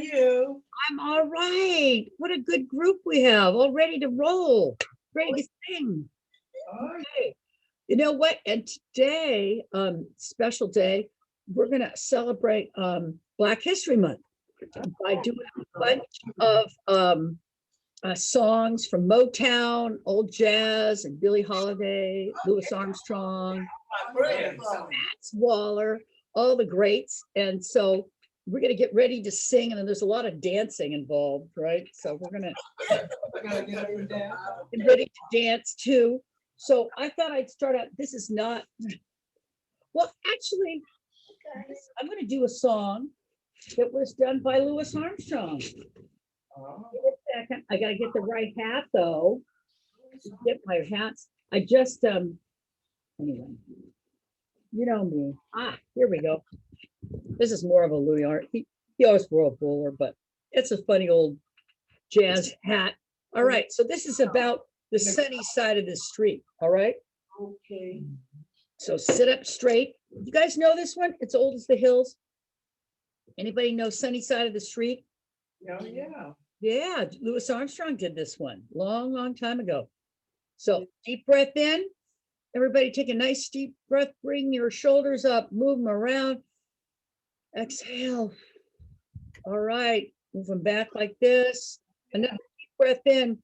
You. I'm all right. What a good group we have, all ready to roll, ready to sing. Okay. You know what? And today, special day, we're gonna celebrate Black History Month by doing a bunch of songs from Motown, old jazz, and Billie Holiday, Louis Armstrong, Max Waller, all the greats. And so we're going to get ready to sing, and then there's a lot of dancing involved, right? So we're going to get ready to dance too. So I thought I'd start out. This is not, well, actually, I'm going to do a song that was done by Louis Armstrong. Give me a second. I got to get the right hat, though. Get my hats. I just, anyway, you know me. Here we go. This is more of a Louis Art. He always wore a bowler, but it's a funny old jazz hat. All right, so this is about the sunny side of the street. All right. Okay. So sit up straight. You guys know this one? It's old as the hills. Anybody know Sunny Side of the Street? Oh, yeah. Yeah, Louis Armstrong did this one long, long time ago. So deep breath in. Everybody take a nice deep breath. Bring your shoulders up, move them around. Exhale. All right, move them back like this. Another deep breath in.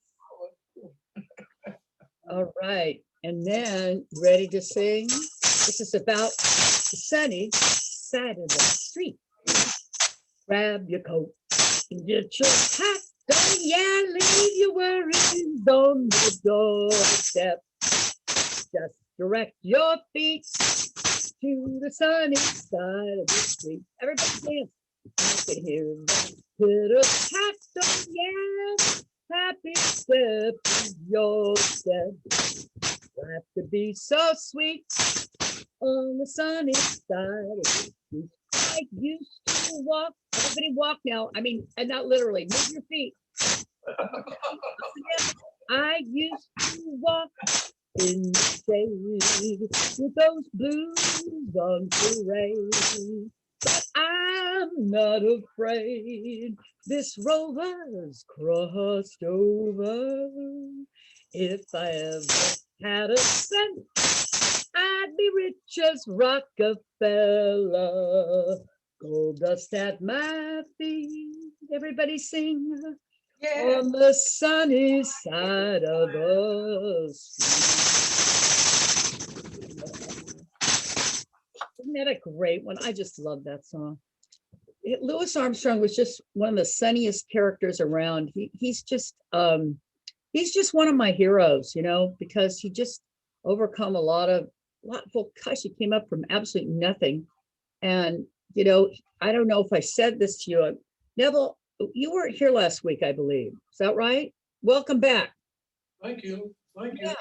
All right, and then ready to sing. This is about the sunny side of the street. Grab your coat and get your hat on. Leave your worries on the doorstep. Just direct your feet to the sunny side of the street. Everybody dance. I can hear that put a hat on. Happy step is your step. Life could be so sweet on the sunny side of the street. I used to walk. Everybody walk now. I mean, and not literally. Move your feet. I used to walk in the shade with those blues on parade. But I'm not afraid. This rover's crossed over. If I ever had a cent, I'd be rich as Rockefeller. Gold dust at my feet. Everybody sing. Yeah. On the sunny side of the street. Isn't that a great one? I just love that song. Louis Armstrong was just one of the sunniest characters around. He's just one of my heroes, you know, because he just overcome a lot. Well, gosh, he came up from absolutely nothing. And, you know, I don't know if I said this to you, Neville, you weren't here last week, I believe. Is that right? Welcome back. Thank you. Thank you. Yeah.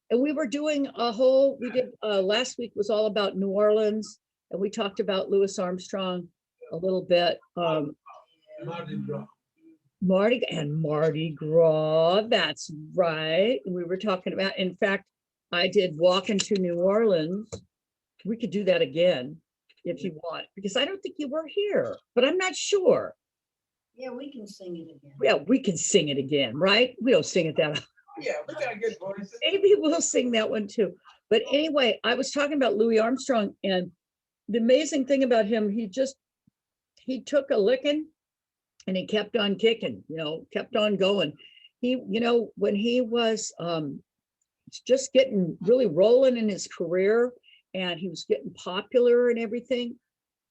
And we were doing last weck was all about New Orleans, and we talked about Louis Armstrong a little bit. Mardi Gras, that's right. We were talking about, in fact, I did Walk into New Orleans. We could do that again if you want, because I don't think you were here, but I'm not sure. Yeah, we can sing it again. Yeah, we can sing it again, right? We don't sing it that. Yeah, we got good voices. Maybe we'll sing that one too. But anyway, I was talking about Louis Armstrong, and the amazing thing about him, he took a licking and he kept on kicking, you know, kept on going. He, you know, when he was just getting really rolling in his career and he was getting popular and everything,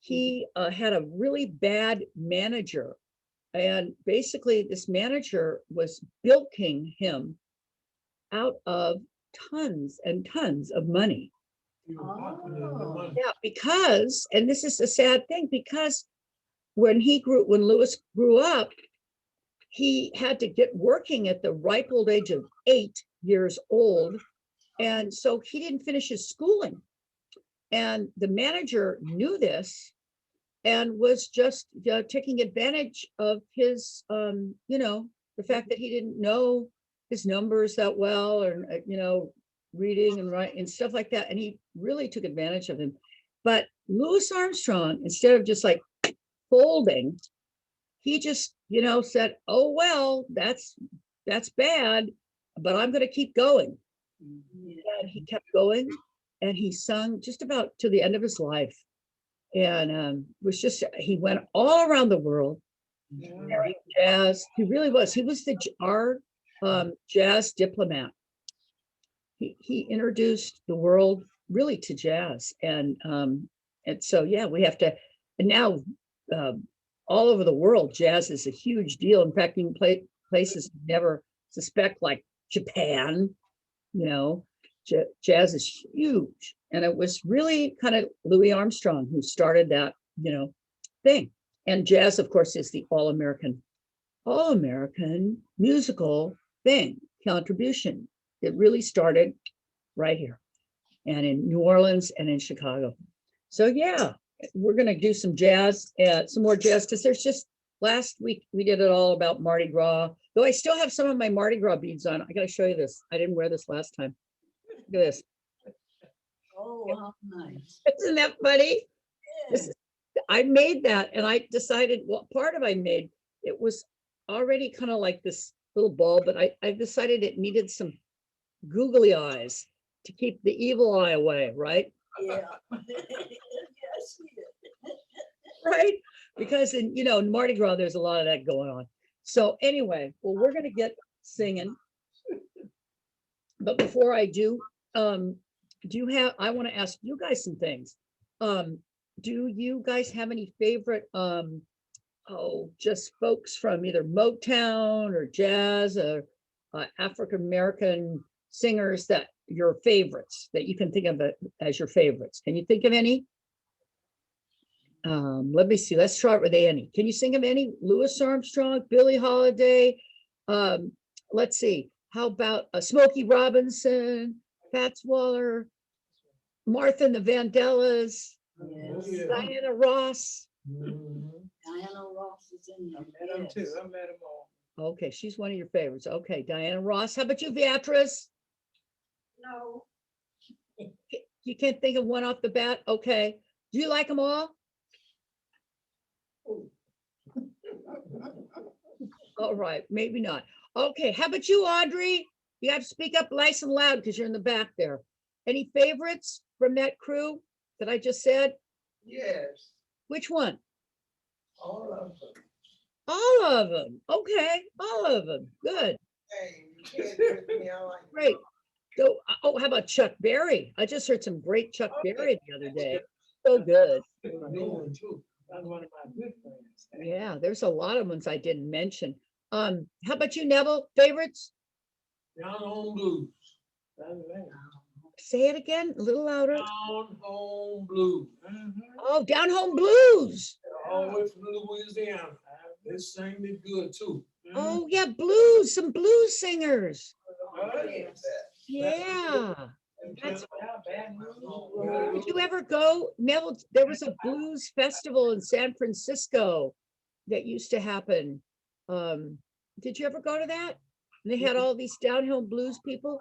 he had a really bad manager. And basically this manager was bilking him out of tons and tons of money. Oh. Yeah, because, and this is a sad thing, because when Louis grew up, he had to get working at the ripe old age of 8 years old. And so he didn't finish his schooling. And the manager knew this and was just taking advantage of his, you know, the fact that he didn't know his numbers that well, or, you know, reading and writing and stuff like that. And he really took advantage of him. But Louis Armstrong, instead of just like folding, he just, you know, said, oh, well, that's bad, but I'm going to keep going. And he kept going, and he sung just about to the end of his life. And was just, he went all around the world. Jazz, he really was. He was our jazz diplomat. He introduced the world really to jazz, and so yeah, we have to. And now all over the world, jazz is a huge deal. In fact, you can play places you never suspect, like Japan. You know, jazz is huge, and it was really kind of Louis Armstrong who started that, you know, thing. And jazz, of course, is the all-American musical thing, contribution. It really started right here, and in New Orleans and in Chicago. So yeah, we're gonna do some jazz, some more jazz, because there's just, last week we did it all about Mardi Gras, though I still have some of my Mardi Gras beads on. I gotta show you this. I didn't wear this last time. Look at this. Oh, how nice. Isn't that funny? I made that, and I decided what part of I made, it was already kind of like this little ball, but I decided it needed some googly eyes to keep the evil eye away, right? Yeah. Yes, we did. Right? Because in, you know, in Mardi Gras, there's a lot of that going on. So anyway, well, we're gonna get singing. But before I do, I want to ask you guys some things. Do you guys have any favorite just folks from either Motown or jazz or African American singers that your favorites, that you can think of it as your favorites? Can you think of any? Let me see. Let's start with Annie. Can you think of any? Louis Armstrong, Billie Holiday. Let's see. How about Smokey Robinson, Fats Waller, Martha and the Vandellas, Yes. Diana Ross. Diana Ross is in I there. met them too. Yes. I met them all. Okay, she's one of your favorites. Okay, Diana Ross. How about you, Beatrice? No. You can't think of one off the bat? Okay. Do you like them all? All right, maybe not. Okay, how about you, Audrey? You have to speak up nice and loud because you're in the back there. Any favorites from that crew that I just said? Yes, Which one? all of them. All of them. Okay, all of them. Good. Hey, you can't trip me out like Great. So, how about Chuck Berry? I just heard some great Chuck Berry the other day. So good. that. That's one of my good friends. Yeah, there's a lot of ones I didn't mention. How about you, Neville? Favorites? Down Home Blues. That's right. Say it again, a little louder. Down Home Blues. Oh, Down Home Blues. All the way from Louisiana. They sang it good too. Oh, yeah, blues, some blues singers. Oh, yes. Yeah. That's Did you ever go, Neville? There was a blues festival in San Francisco that used to happen. Did you ever go to that? And they had all these downhill blues people.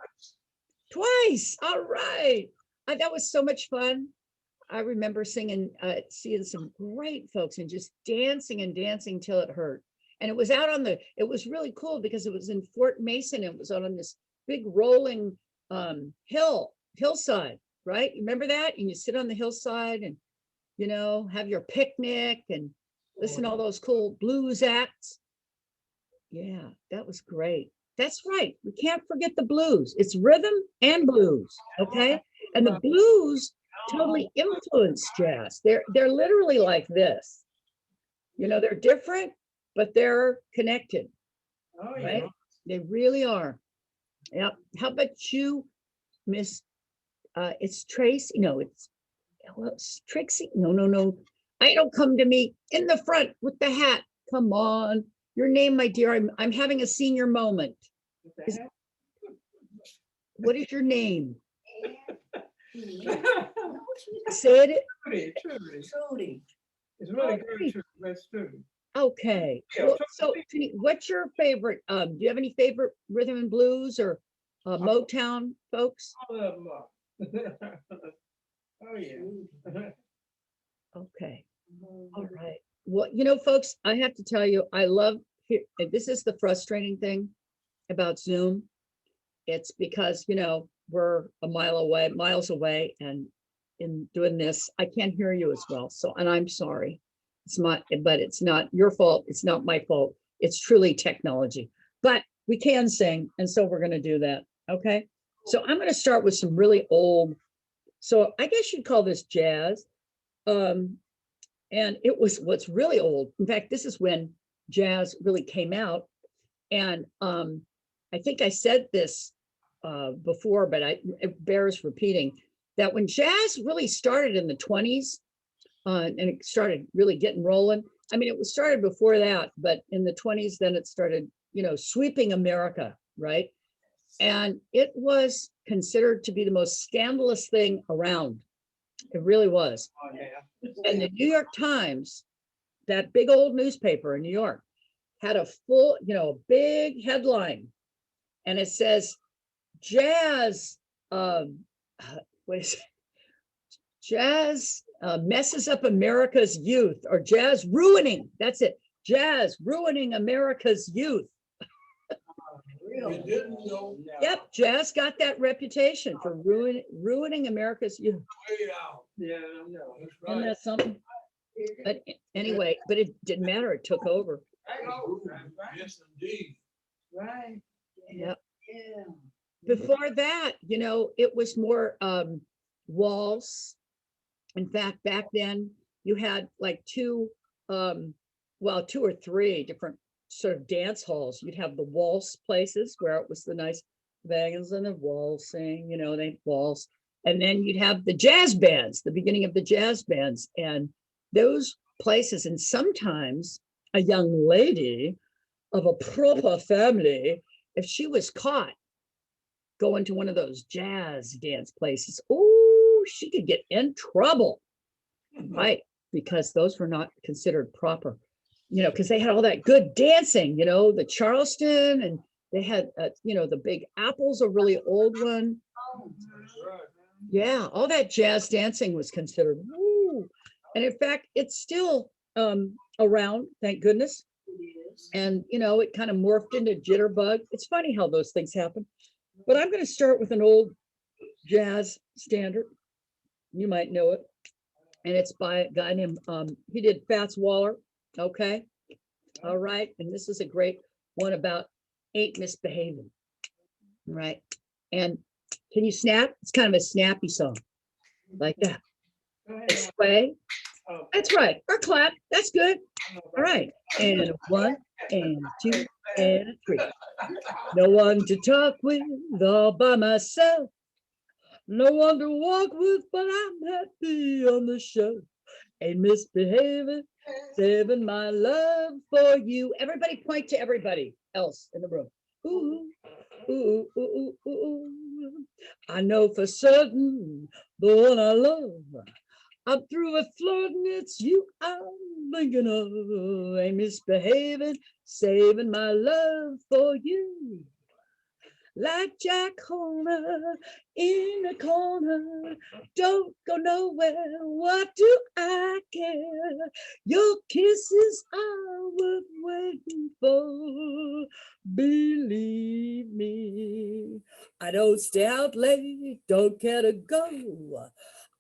Twice. All right. That was so much fun. I remember seeing some great folks and just dancing and dancing till it hurt. And it was out on it was really cool because it was in Fort Mason. It was on this big rolling hillside, right? You remember that? And you sit on the hillside and, you know, have your picnic and listen to all those cool blues acts. Yeah, that was great. That's right. We can't forget the blues. It's rhythm and blues, okay? And the blues totally influence jazz. They're literally like this. You know, they're different, but they're connected, Oh, yeah. right? They really are. Yeah. How about you, Miss? It's Tracy. No, it's Trixie. No. I don't come to me in the front with the hat. Come on. Your name, my dear. I'm having a senior moment. What is your name? Say it. Trudy, Trudy. Trudy. It's really Trudy. good, Trudy. That's Trudy. Okay. Yeah, Well, so what's your favorite? Do you have any favorite rhythm and blues or Motown folks? All of them are. Oh, yeah. Okay. All right. Well, you know, folks, I have to tell you, I love, this is the frustrating thing about Zoom. It's because, you know, we're miles away, and in doing this, I can't hear you as well. So, and I'm sorry. But it's not your fault. It's not my fault. It's truly technology, but we can sing. And so we're going to do that. Okay. So I'm going to start with some really old, so I guess you'd call this jazz. And it was what's really old. In fact, this is when jazz really came out. And I think I said this before, but it bears repeating, that when jazz really started in the 20s, and it started really getting rolling. I mean, it was started before that, but in the 20s, then it started, you know, sweeping America, right? And it was considered to be the most scandalous thing around. It really was. Oh, yeah. And the New York Times, that big old newspaper in New York, had a full, you know, big headline. And it says, jazz, what is it? Jazz messes up America's youth, or jazz ruining, that's it. Jazz ruining America's youth. You didn't know. Yep, jazz got that reputation for ruining America's youth. Way out. Yeah, I know. That's Isn't right. that something? But anyway, but it didn't matter. It took over. Yes, indeed. Right. Yep. Yeah. Before that, you know, it was more waltz. In fact, back then you had like two or three different sort of dance halls. You'd have the waltz places where it was the nice vagans and the waltzing, you know, they waltz. And then you'd have the jazz bands, the beginning of the jazz bands. And those places, and sometimes a young lady of a proper family, if she was caught going to one of those jazz dance places, oh, she could get in trouble, right? Because those were not considered proper, you know, because they had all that good dancing, you know, the Charleston, and they had, you know, the Big Apple's a really old one. That's right. Yeah, all that jazz dancing was considered, woo. And in fact, it's still around, thank goodness. It is. And, you know, it kind of morphed into jitterbug. It's funny how those things happen. But I'm going to start with an old jazz standard. You might know it. And it's by a guy named, he did Fats Waller. Okay. All right. And this is a great one about ain't misbehaving. Right. And can you snap? It's kind of a snappy song like that. Go ahead. Sway. Oh, That's right. Or clap. That's good. All right. And a 1 and a 2 and a 3. No one to talk with, all by myself. No one to walk with, but I'm happy on the show. Ain't misbehaving, saving my love for you. Everybody point to everybody else in the room. Ooh, ooh, ooh, ooh, ooh, ooh. I know for certain the one I love. I'm through with flirting, it's you I'm thinking of. Ain't misbehaving, saving my love for you. Like Jack Horner in the corner, don't go nowhere, what do I care? Your kisses are worth waiting for, believe me. I don't stay out late, don't care to go.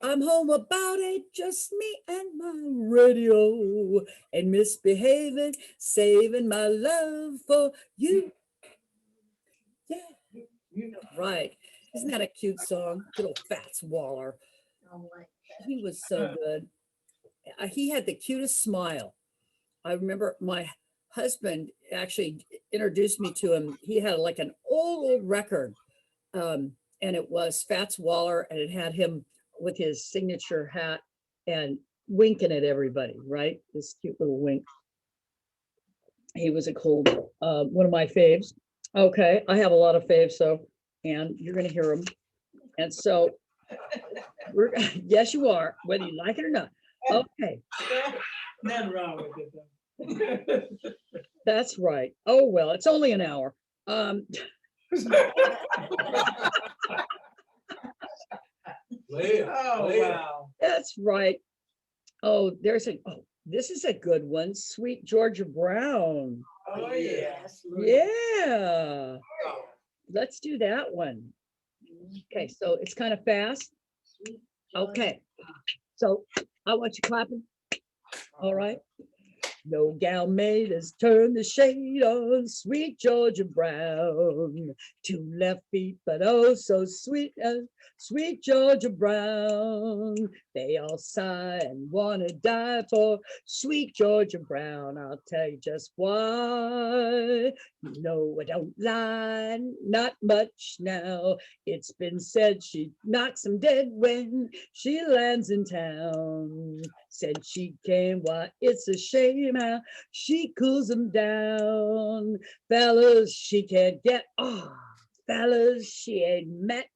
I'm home about 8, just me and my radio. And misbehaving, saving my love for you. Yeah. Right. Isn't that a cute song? Little Fats Waller. I like that. He was so good. He had the cutest smile. I remember my husband actually introduced me to him. He had like an old record. And it was Fats Waller, and it had him with his signature hat and winking at everybody, right? This cute little wink. He was a cool, one of my faves. Okay, I have a lot of faves, so, and you're gonna hear them. And so, we're, yes, you are, whether you like it or not. Okay, nothing wrong with it though. that's right. Oh, well, it's only an hour. Play it, Oh, play it. wow. That's right. Oh, there's a, oh, This is a good one. Sweet Georgia Brown. Oh, yeah. Yes, Lord. Yeah. Let's do that one. Okay, so it's kind of fast. Sweet Okay. So I want you clapping. All right. No gal made us turn the shade on sweet Georgia Brown. Two left feet, but oh so sweet, sweet Georgia Brown. They all sigh and wanna die for sweet Georgia Brown. I'll tell you just why. No, I don't lie, not much now. It's been said she knocks 'em dead when she lands in town. Said she came, why it's a shame how she cools them down. Fellas, she can't get, fellas, she ain't met.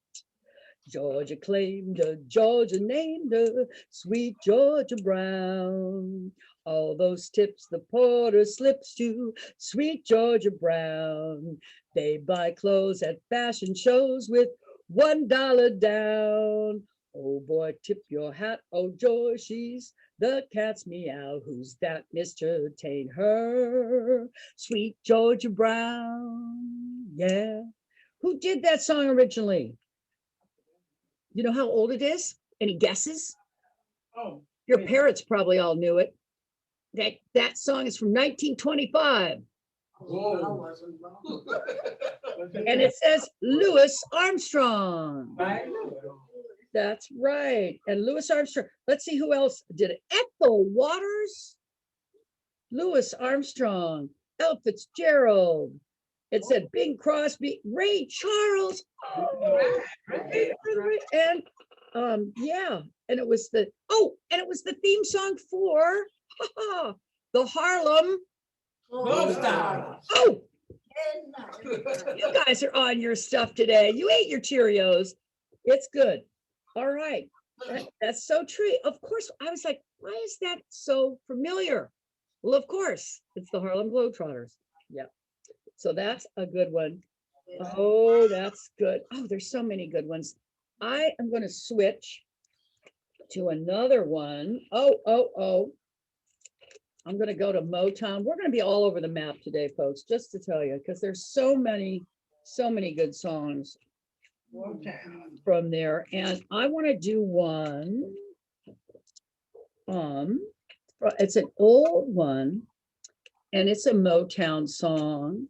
Georgia claimed her, Georgia named her, sweet Georgia Brown. All those tips the porter slips to sweet Georgia Brown. They buy clothes at fashion shows with $1 down. Oh boy, tip your hat, oh George, she's the cat's meow. Who's that, Mr. Taint her? Sweet Georgia Brown, yeah. Who did that song originally? You know how old it is? Any guesses? Oh, Your wait. parents probably all knew it. That song is from 1925. Whoa. I wasn't wrong. what's it And called? it says Louis Armstrong. Right? That's right. And Louis Armstrong. Let's see who else did it. Ethel Waters, Louis Armstrong, Ella Fitzgerald. It said Bing Crosby, Ray Charles. Oh, and yeah, and it was the theme song for the Harlem. Globetrotters. Oh, Midnight. you guys are on your stuff today. You ate your Cheerios. It's good. All right. That's so true. Of course, I was like, why is that so familiar? Well, of course, it's the Harlem Globetrotters. Yeah. So that's a good one. Oh, that's good. Oh, there's so many good ones. I am going to switch to another one. Oh. I'm going to go to Motown. We're going to be all over the map today, folks, just to tell you, because there's so many good songs from there. And I want to do one. It's an old one, and it's a Motown song.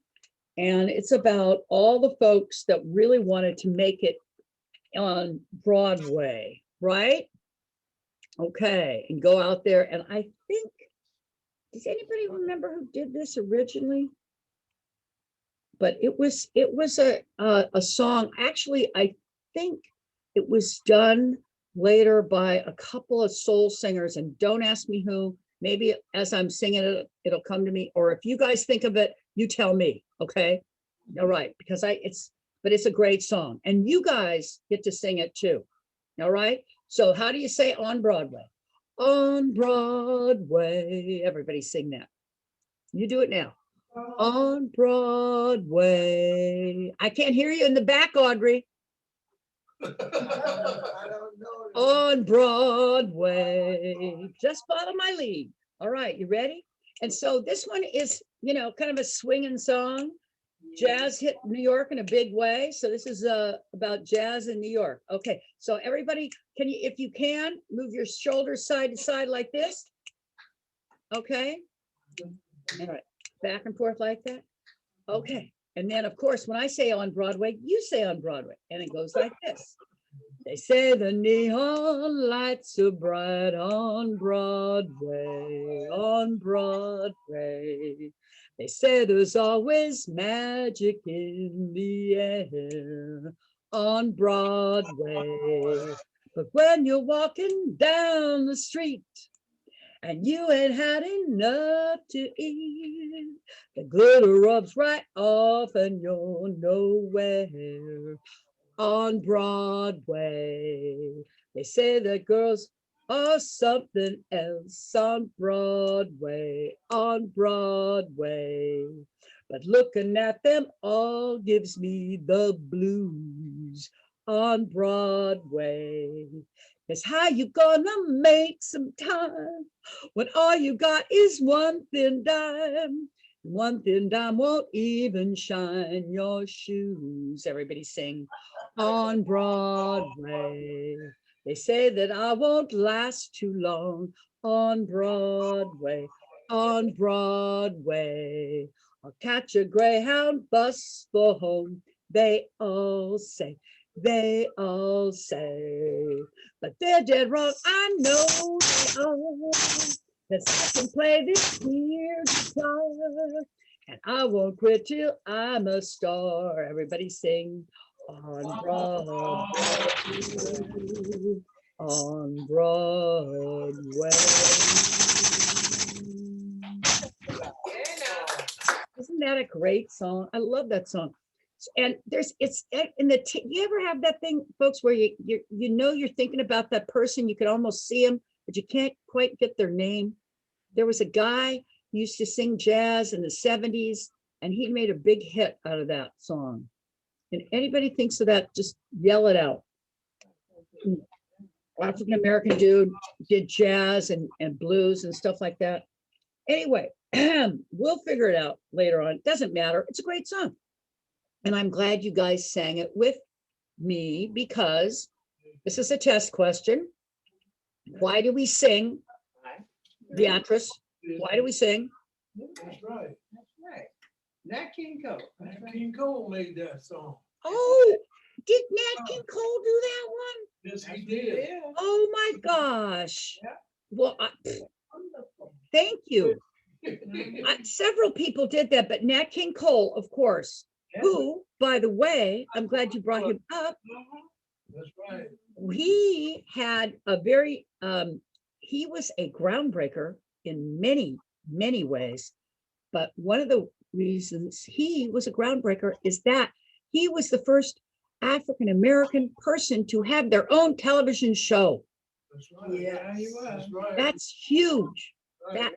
And it's about all the folks that really wanted to make it on Broadway, right? Okay, and go out there. And I think, does anybody remember who did this originally? But it was a song. Actually, I think it was done later by a couple of soul singers, and don't ask me who. Maybe as I'm singing it, it'll come to me. Or if you guys think of it, you tell me. Okay. All right. Because it's a great song. And you guys get to sing it too. All right. So how do you say on Broadway? On Broadway. Everybody sing that. You do it now. On Broadway. I can't hear you in the back, Audrey. I don't know. On Broadway. Just follow my lead. All right, you ready? And so this one is, kind of a swinging song. Jazz hit New York in a big way. So this is about jazz in New York. Okay, so everybody, if you can, move your shoulders side to side like this. Okay. All right, back and forth like that. Okay, and then of course, when I say on Broadway, you say on Broadway, and it goes like this. They say the neon lights are bright on Broadway, on Broadway. They say there's always magic in the air on Broadway. But when you're walking down the street and you ain't had enough to eat, the glitter rubs right off and you're nowhere on Broadway. They say that girls are something else on Broadway, on Broadway. But looking at them all gives me the blues on Broadway. It's how you gonna make some time when all you got is one thin dime. One thin dime won't even shine your shoes. Everybody sing on Broadway. They say that I won't last too long on Broadway, on Broadway. I'll catch a Greyhound bus for home. They all say, they all say, but they're dead wrong. I know they are, 'cause I can play this here guitar, and I won't quit till I'm a star. Everybody sing on Broadway, on Broadway. Isn't that a great song? I love that song. And there's it's in the you ever have that thing, folks, where you know you're thinking about that person, you can almost see them, but you can't quite get their name. There was a guy who used to sing jazz in the 70s, and he made a big hit out of that song. And anybody thinks of that, just yell it out. African American dude, did jazz and blues and stuff like that. Anyway, we'll figure it out later on. It doesn't matter. It's a great song. And I'm glad you guys sang it with me, because this is a test question. Why do we sing? Beatrice, why do we sing? That's right. That's right. Nat King Cole. That's Nat right. King Cole made that song. Oh, did Nat King Cole do that one? Yes, he did. Yeah. Oh my gosh. Yeah. Well, Wonderful. thank you. Several people did that, but Nat King Cole, of course, who, by the way, I'm glad you brought him up. That's right. He had a very, he was a groundbreaker in many, many ways. But one of the reasons he was a groundbreaker is that he was the first African-American person to have their own television show. That's right. Yeah, he was. That's right. That's huge, Right. that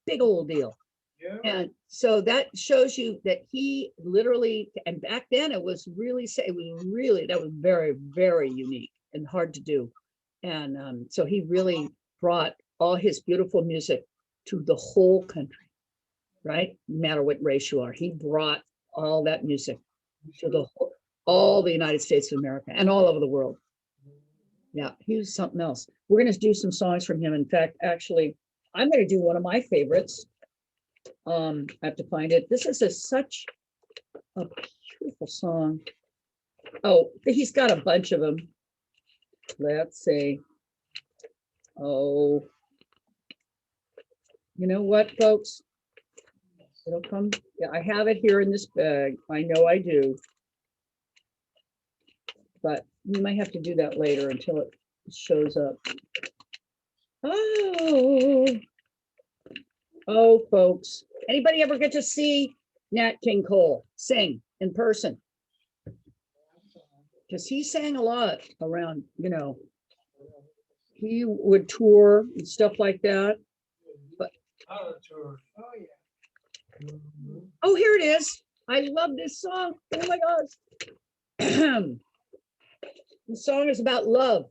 big old deal. Yeah. And so that shows you that he literally, and back then it was really, that was very, very unique and hard to do. And so he really brought all his beautiful music to the whole country, right? No matter what race you are, he brought all that music to the whole, all the United States of America and all over the world. Yeah, he was something else. We're going to do some songs from him. In fact, actually, I'm going to do one of my favorites. I have to find it. This is such a beautiful song. Oh, he's got a bunch of them. Let's see. Oh, you know what, folks? It'll come. Yeah, I have it here in this bag. I know I do. But we might have to do that later until it shows up. Oh, folks. Anybody ever get to see Nat King Cole sing in person? Because he sang a lot around, you know, he would tour and stuff like that. But Out of tour. Oh, yeah. oh, here it is. I love this song. Oh my gosh. The song is about love.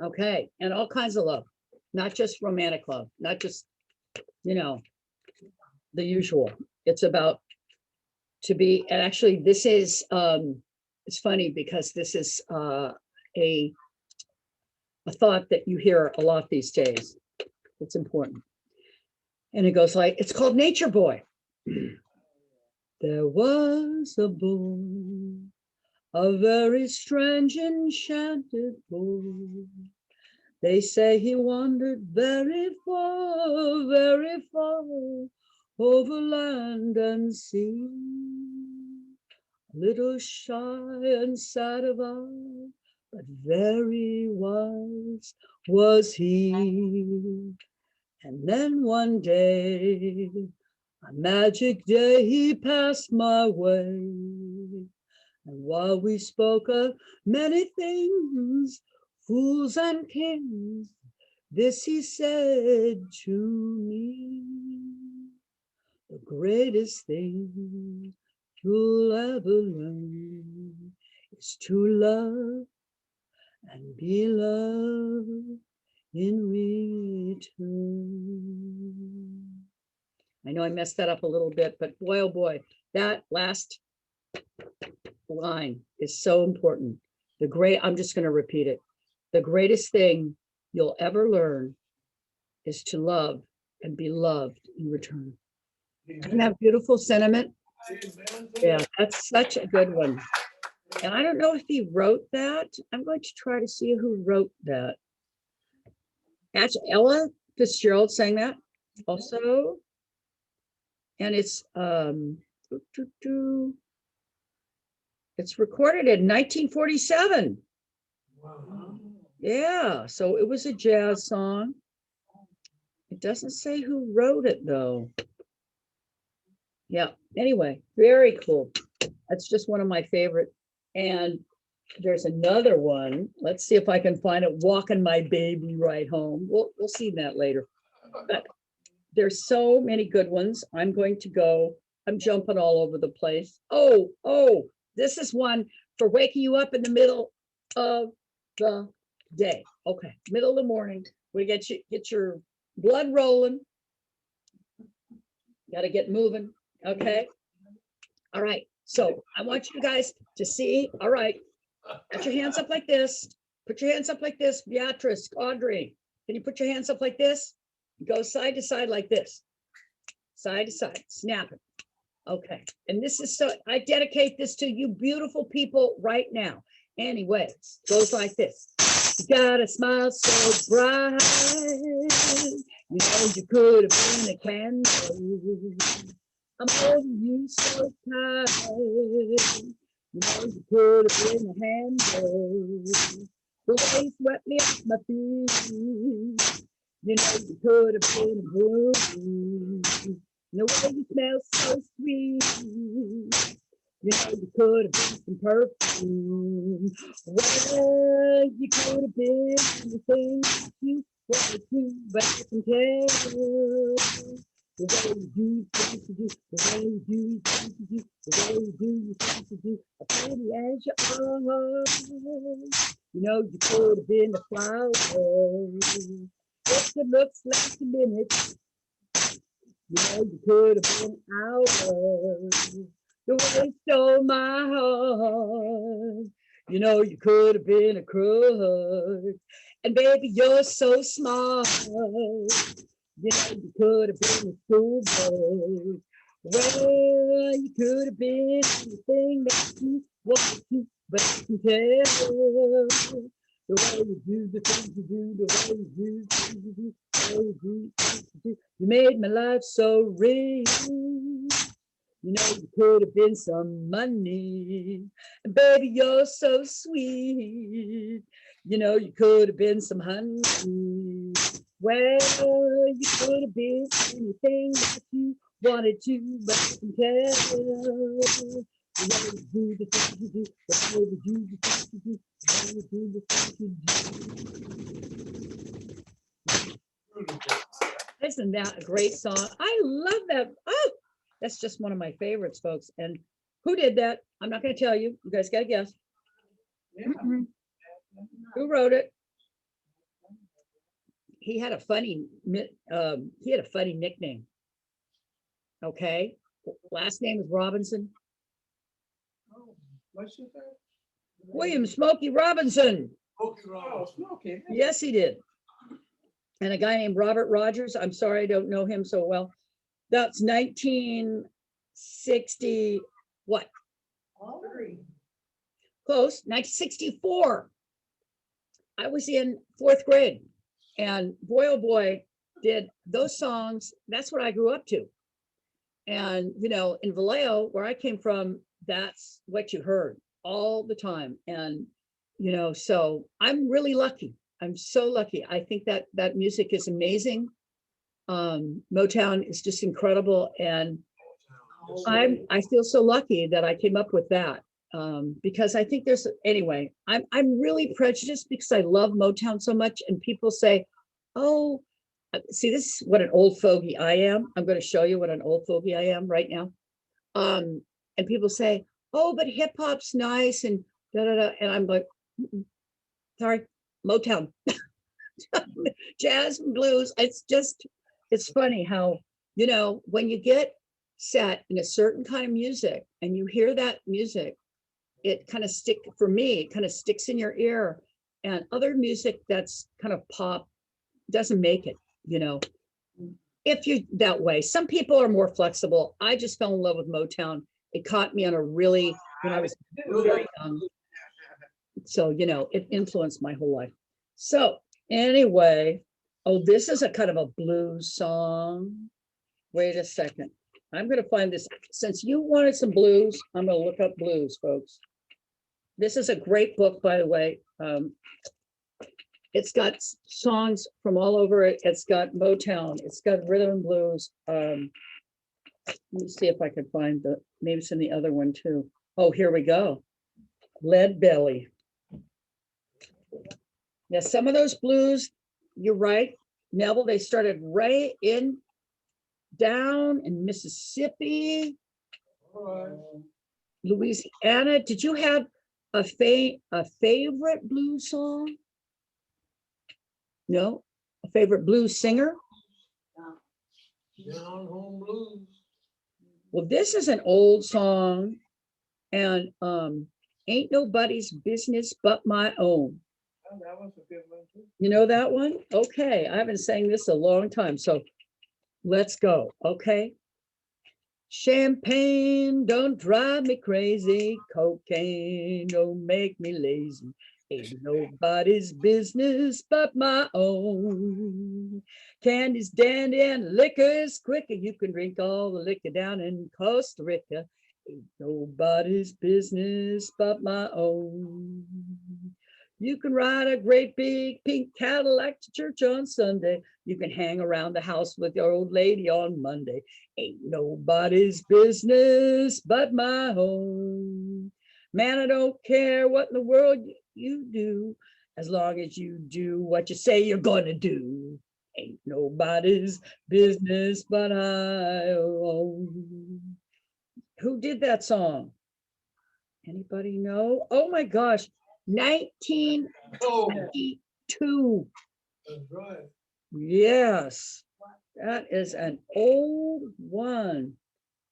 Okay, and all kinds of love, not just romantic love, not just, you know, the usual. It's about to be, and actually this is, it's funny because this is a thought that you hear a lot these days. It's important. And it goes like, it's called Nature Boy. There was a boy, a very strange enchanted boy. They say he wandered very far over land and sea. A little shy and sad of eye, but very wise was he. And then one day, a magic day, he passed my way. And while we spoke of many things, fools and kings, this he said to me: the greatest thing you'll ever learn is to love and be loved in return. I know I messed that up a little bit, but boy, oh boy, that last line is so important. I'm just going to repeat it. The greatest thing you'll ever learn is to love and be loved in return. Isn't that beautiful sentiment? Yeah, that's such a good one. And I don't know if he wrote that. I'm going to try to see who wrote that. Actually, Ella Fitzgerald sang that also. And it's recorded in 1947. Wow. Yeah, so it was a jazz song. It doesn't say who wrote it though. Yeah, anyway, very cool. That's just one of my favorite. And there's another one. Let's see if I can find it. Walking My Baby Right Home. We'll see that later. But there's so many good ones. I'm jumping all over the place. Oh, this is one for waking you up in the middle of the day. Okay, middle of the morning. We get your blood rolling. Got to get moving. Okay. All right. So I want you guys to see. All right. Put your hands up like this. Put your hands up like this. Beatrice, Audrey, can you put your hands up like this? Go side to side like this. Side to side. Snap it. Okay. And this is so, I dedicate this to you beautiful people right now. Anyway, goes like this. You got a smile so bright. You know you could have been a candle. I'm holding you so tight. You know you could have been a handle. The way you swept me off my feet. You know you could have been a broom. The way you smell so sweet. You know you could have been some perfume. Well, you could have been anything that you wanted to, but I can tell. The way you do things to do, the way you do things to do, the way you do things to do, as pretty as you are. You know you could have been a flower. If it looks like a minute, you know you could have been ours. The way you stole my heart, you know you could have been a crush. And baby, you're so smart. You know you could have been a schoolboy. Well, you could have been anything that you wanted to, but I can tell. The way you do the things you do, the way you do things you do, the way you do things you do. You made my life so rich. You know you could have been some money. And baby, you're so sweet. You know you could have been some honey. Well, you could have been anything that you wanted to, but I can tell. The way you do the things you do, the way you do the things you do, the way you do the things you do. Isn't that a great song? I love that. Oh, that's just one of my favorites, folks. And who did that? I'm not going to tell you. You guys got to guess. Yeah. Who wrote it? He had a funny nickname. Okay. Last name is Robinson. Oh, what's your name? William Smokey Robinson. Okay, Oh, Rob. Smokey. Yes, he did. And a guy named Robert Rogers. I'm sorry, I don't know him so well. That's 1960, what? All three. Close, 1964. I was in 4th grade. And boy, oh boy, did those songs, that's what I grew up to. And, you know, in Vallejo, where I came from, that's what you heard all the time. And, you know, so I'm really lucky. I'm so lucky. I think that music is amazing. Motown is just incredible. And I feel so lucky that I came up with that. Because I think anyway, I'm really prejudiced because I love Motown so much. And people say, oh, see, this is what an old fogey I am. I'm going to show you what an old fogey I am right now. And people say, oh, but hip hop's nice and da da da. And I'm like, mm-mm. sorry, Motown. Jazz and blues. It's funny how, when you get set in a certain kind of music and you hear that music, it kind of sticks in your ear. And other music that's kind of pop doesn't make it, if you're that way. Some people are more flexible. I just fell in love with Motown. It caught me when I was very young. So, it influenced my whole life. So anyway, this is a kind of a blues song. Wait a second. I'm going to find this. Since you wanted some blues, I'm going to look up blues, folks. This is a great book, by the way. It's got songs from all over it. It's got Motown. It's got rhythm and blues. Let me see if I can find maybe it's in the other one too. Oh, here we go. Lead Belly. Yeah, some of those blues, you're right, Neville, they started right down in Mississippi, Louisiana. Did you have a favorite blues song? No? A favorite blues singer? Down home blues. Well, this is an old song, and Ain't Nobody's Business But My Own. Oh, that was a good one too. You know that one? Okay, I haven't sang this a long time, so let's go, okay? Champagne don't drive me crazy, cocaine don't make me lazy. Ain't nobody's business but my own. Candy's dandy and liquor's quicker. You can drink all the liquor down in Costa Rica. Ain't nobody's business but my own. You can ride a great big pink Cadillac to church on Sunday. You can hang around the house with your old lady on Monday. Ain't nobody's business but my own. Man, I don't care what in the world you do, as long as you do what you say you're gonna do. Ain't nobody's business but I own. Who did that song? Anybody know? Oh my gosh, 1922. That's right. Yes, that is an old one.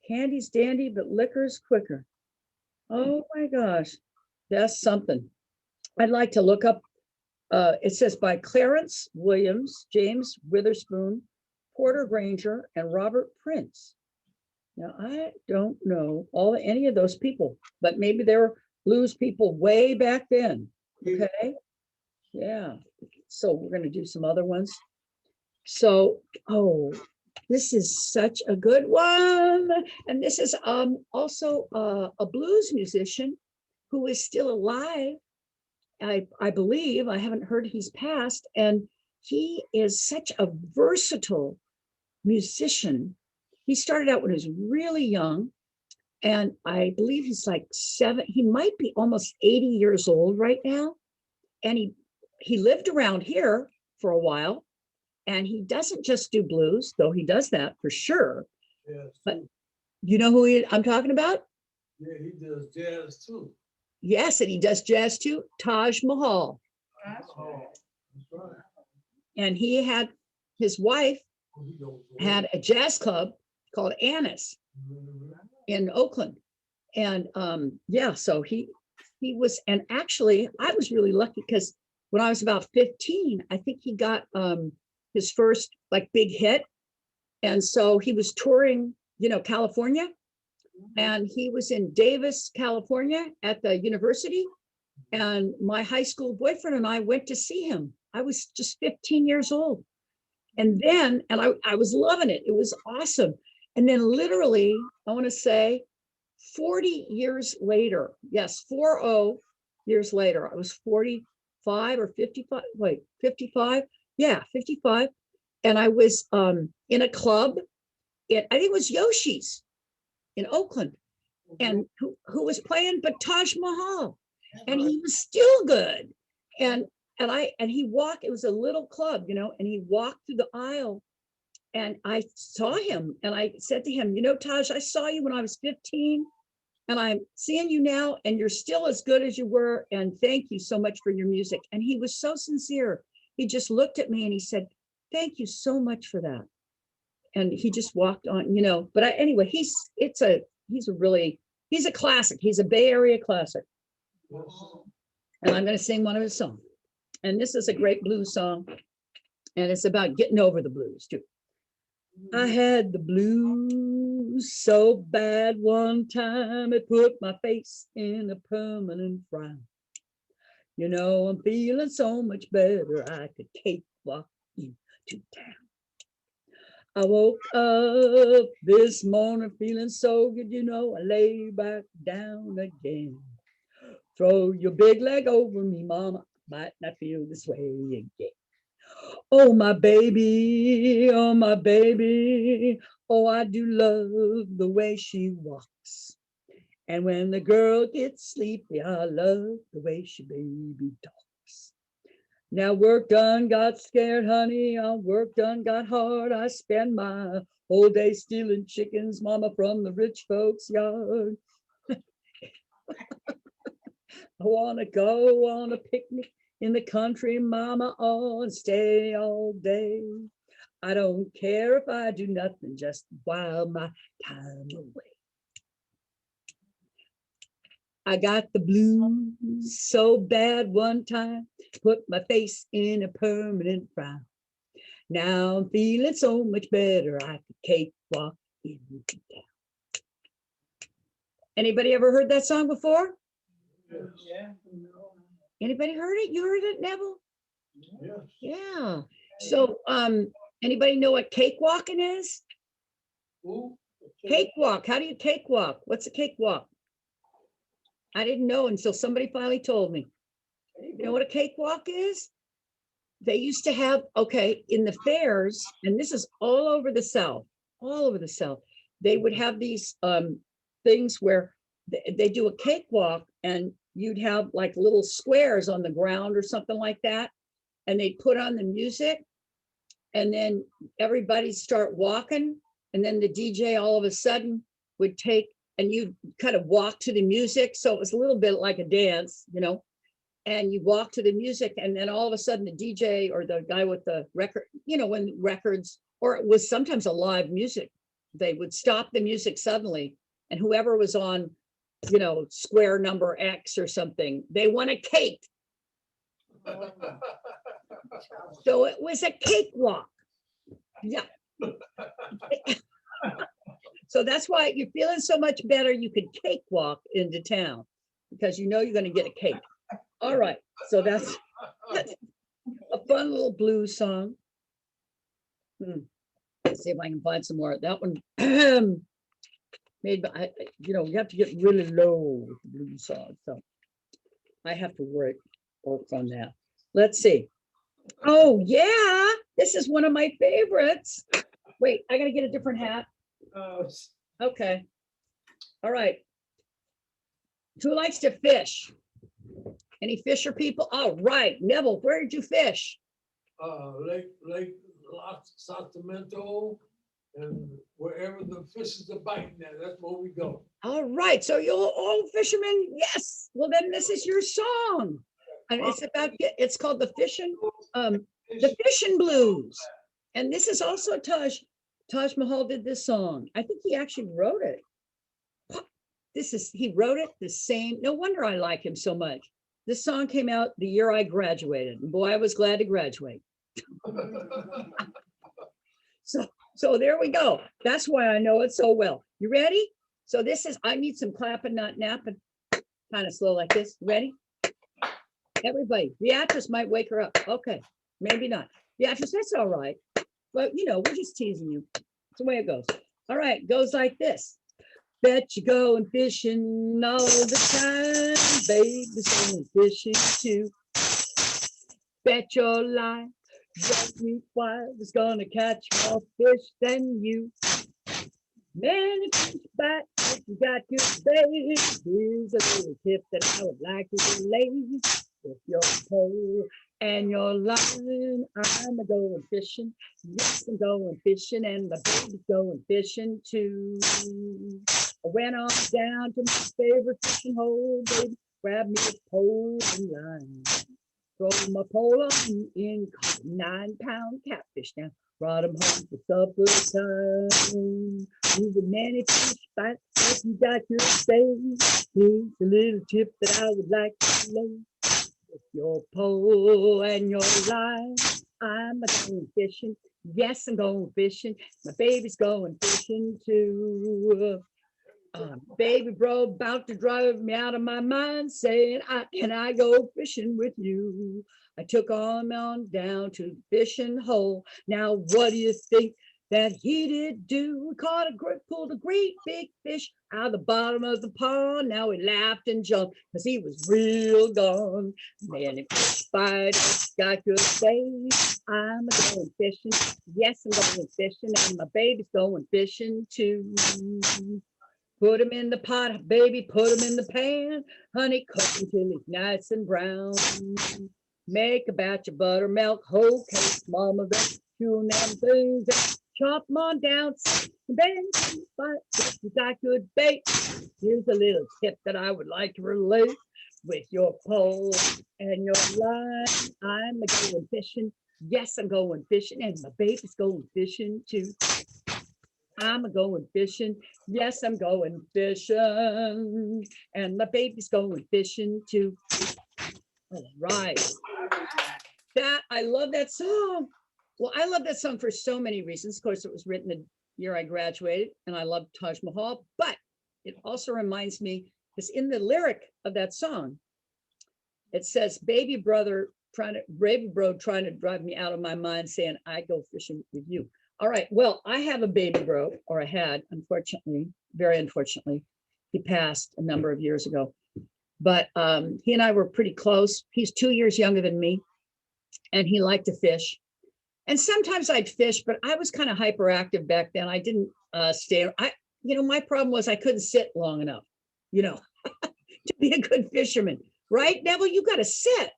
Candy's dandy, but liquor's quicker. Oh my gosh, that's something. I'd like to look up, it says by Clarence Williams, James Witherspoon, Porter Granger, and Robert Prince. Now, I don't know any of those people, but maybe they were blues people way back then. Okay. Yeah. So we're going to do some other ones. So, this is such a good one. And this is also a blues musician who is still alive. I believe, I haven't heard he's passed, and he is such a versatile musician. He started out when he was really young, and I believe he's like he might be almost 80 years old right now. And he lived around here for a while, and he doesn't just do blues, though he does that for sure. Yes. But you know who I'm talking about? Yeah, he does jazz too. Yes, and he does jazz too. Taj Mahal. That's Oh, right. that's right. And his wife Oh, he goes had a jazz club called Annis in Oakland. And yeah, so he was, and actually I was really lucky because when I was about 15, I think he got his first like big hit. And so he was touring, California, and he was in Davis, California at the university. And my high school boyfriend and I went to see him. I was just 15 years old. And then, I was loving it. It was awesome. And then literally, I want to say 40 years later, yes, 40 years later, I was 45 or 55, 55. Yeah, 55. And I was in a club, I think it was Yoshi's in Oakland. And who was playing but Taj Mahal. And he was still good. And he walked, it was a little club, and he walked through the aisle, and I saw him, and I said to him, Taj, I saw you when I was 15, and I'm seeing you now, and you're still as good as you were. And thank you so much for your music. And he was so sincere. He just looked at me and he said, thank you so much for that. And he just walked on, you know, but anyway, he's a classic. He's a Bay Area classic. And I'm going to sing one of his songs. And this is a great blues song. And it's about getting over the blues too. I had the blues so bad one time, it put my face in a permanent frown. You know, I'm feeling so much better, I could cakewalk into town. I woke up this morning feeling so good, you know, I lay back down again. Throw your big leg over me, mama, might not feel this way again. Oh, my baby, oh, my baby, oh, I do love the way she walks. And when the girl gets sleepy, I love the way she baby talks. Now work done, got scared, honey, work done, got hard. I spend my whole day stealing chickens, mama, from the rich folks' yard. I want to go on a picnic in the country, mama, and stay all day. I don't care if I do nothing, just while my time away. I got the blues so bad one time, put my face in a permanent frown. Now I'm feeling so much better, I could cakewalk into town. Anybody ever heard that song before? Yeah. Anybody heard it? You heard it, Neville? Yes. Yeah. So, anybody know what cakewalking is? Ooh. Cakewalk. How do you cakewalk? What's a cakewalk? I didn't know until somebody finally told me. You know what a cakewalk is? They used to have, okay, in the fairs, and this is all over the South, they would have these things where they do a cakewalk, and you'd have like little squares on the ground or something like that. And they'd put on the music, and then everybody start walking. And then the DJ all of a sudden would take, and you kind of walk to the music. So it was a little bit like a dance, you know, and you walk to the music, and then all of a sudden the DJ or the guy with the record, you know, when records, or it was sometimes a live music, they would stop the music suddenly, and whoever was on, you know, square number X or something, they won a cake. So it was a cakewalk. Yeah. So that's why you're feeling so much better. You could cakewalk into town because you know you're going to get a cake. All right. So that's a fun little blues song. Let's see if I can find some more. That one made by, you know, you have to get really low with the blues song. So I have to work on that. Let's see. Oh, yeah. This is one of my favorites. Wait, I got to get a different hat. Okay. All right. Who likes to fish? Any fisher people? All right. Neville, where did you fish? Lake Sacramento, and wherever the fishes are biting at, that's where we go. All right. So you old fishermen, yes. Well, then this is your song. And it's about, it's called the fishing blues. And this is also Taj Mahal did this song. I think he actually wrote it. He wrote it the same. No wonder I like him so much. This song came out the year I graduated. And boy, I was glad to graduate. So there we go. That's why I know it so well. You ready? So this is, I need some clapping, not napping. Kind of slow like this. Ready? Everybody, the actress might wake her up. Okay, maybe not. The actress, that's all right. But you know, we're just teasing you. That's the way it goes. All right, goes like this. Bet you going fishing all the time, baby's going fishing too. Bet your life your sweet wife is gonna catch more fish than you. Many fish back if you got good bait. Here's a little tip that I would like to relay. If you're pole and your line, I'm going fishing. Yes, I'm going fishing, and the baby's going fishing too. I went on down to my favorite fishing hole, baby, grabbed me a pole and line. Throw my pole on in, caught a 9-pound catfish now. Brought him home for supper time. Use a many fish bites if you got your say. Here's a little tip that I would like to lay. With your pole and your line, I'm going fishing. Yes, I'm going fishing. My baby's going fishing too. Baby bro about to drive me out of my mind, saying, can I go fishing with you? I took him on down to the fishing hole. Now, what do you think that he did do? Pulled a great big fish out of the bottom of the pond. Now he laughed and jumped because he was real gone. Man, if fish fight, got good face. I'm going fishing. Yes, I'm going fishing, and my baby's going fishing too. Put him in the pot, baby, put him in the pan. Honey, cook him till he's nice and brown. Make a batch of buttermilk, whole cake, mama, chewing them things up. Chop them on down, then you got good bait. Here's a little tip that I would like to relate. With your pole and your line, I'm going fishing. Yes, I'm going fishing, and my baby's going fishing too. I'm going fishing. Yes, I'm going fishing. And my baby's going fishing too. All right. I love that song. Well, I love that song for so many reasons. Of course, it was written the year I graduated, and I love Taj Mahal, but it also reminds me, because in the lyric of that song, it says, baby bro trying to drive me out of my mind, saying, I go fishing with you. All right, well, I have a baby bro, or I had, unfortunately, very unfortunately. He passed a number of years ago. But he and I were pretty close. He's 2 years younger than me, and he liked to fish. And sometimes I'd fish, but I was kind of hyperactive back then. I didn't stay. My problem was I couldn't sit long enough, to be a good fisherman. Right, Neville? You got to sit.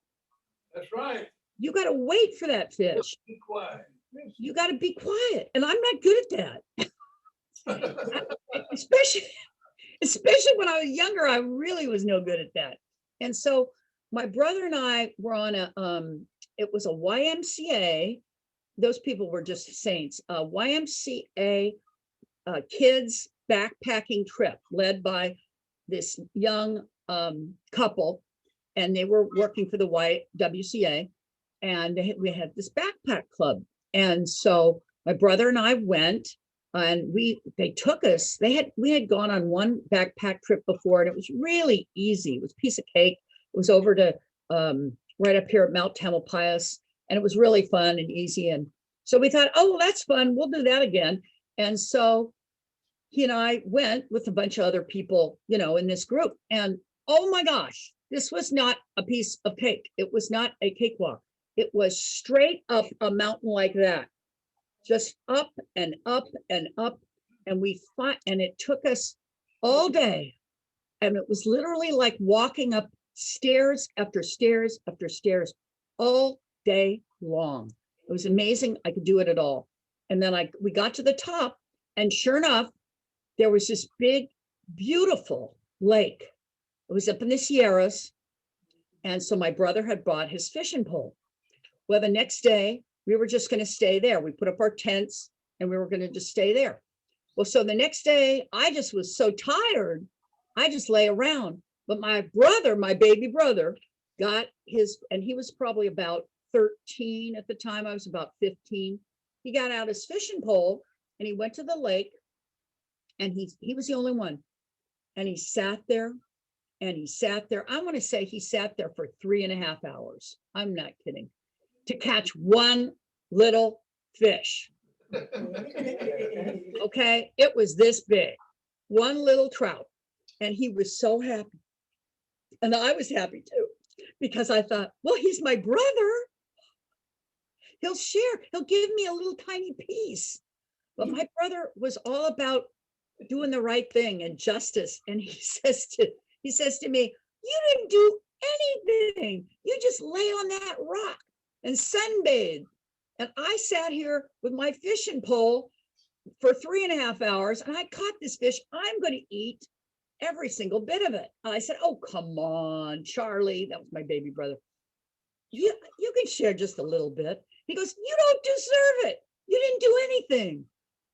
That's right. You got to wait for that fish. Be quiet. You got to be quiet, and I'm not good at that. Especially when I was younger, I really was no good at that. And so my brother and I were on it was a YMCA. Those people were just saints. YMCA kids backpacking trip led by this young couple, and they were working for the YWCA, and we had this backpack club. And so my brother and I went, and they took us. We had gone on one backpack trip before, and it was really easy. It was a piece of cake. It was over to right up here at Mount Tamalpais, and it was really fun and easy. And so we thought, oh, well, that's fun. We'll do that again. And so he and I went with a bunch of other people, in this group. And oh my gosh, this was not a piece of cake. It was not a cakewalk. It was straight up a mountain like that, just up and up and up. And and it took us all day. And it was literally like walking up stairs after stairs after stairs all day long. It was amazing. I could do it at all. And then we got to the top, and sure enough, there was this big, beautiful lake. It was up in the Sierras. And so my brother had brought his fishing pole. Well, the next day, we were just going to stay there. We put up our tents, and we were going to just stay there. Well, so the next day, I just was so tired, I just lay around. But my baby brother, got his, and he was probably about 13 at the time. I was about 15. He got out his fishing pole, and he went to the lake, and he was the only one. And he sat there, and he sat there. I want to say he sat there for 3.5 hours. I'm not kidding. To catch one little fish. Okay, it was this big, one little trout, and he was so happy. And I was happy too, because I thought, well, he's my brother. He'll share, he'll give me a little tiny piece. But my brother was all about doing the right thing and justice. And he says to me, you didn't do anything. You just lay on that rock and sunbathe. And I sat here with my fishing pole, for 3.5 hours, and I caught this fish. I'm going to eat every single bit of it. I said, oh, come on, Charlie. That was my baby brother. You can share just a little bit. He goes, you don't deserve it. You didn't do anything.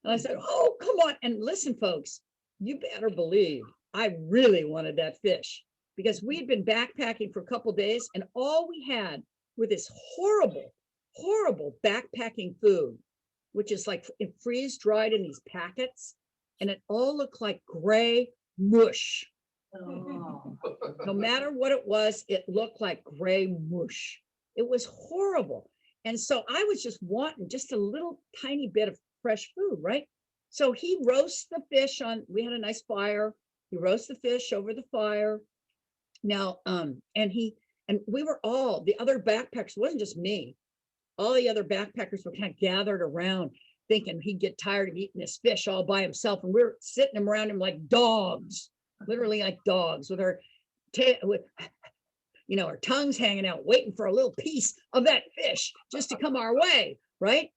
And I said, oh, come on. And listen, folks, you better believe I really wanted that fish because we'd been backpacking for a couple of days and all we had were this horrible, horrible backpacking food, which is like freeze dried in these packets. And it all looked like gray mush. Oh. No matter what it was, it looked like gray mush. It was horrible. And so I was just wanting just a little tiny bit of fresh food, right? So he roasts the fish on, we had a nice fire. He roasts the fish over the fire. Now, and we were all, the other backpackers, it wasn't just me. All the other backpackers were kind of gathered around thinking he'd get tired of eating this fish all by himself. And we were sitting around him like dogs, literally like dogs with our our tongues hanging out, waiting for a little piece of that fish just to come our way, right?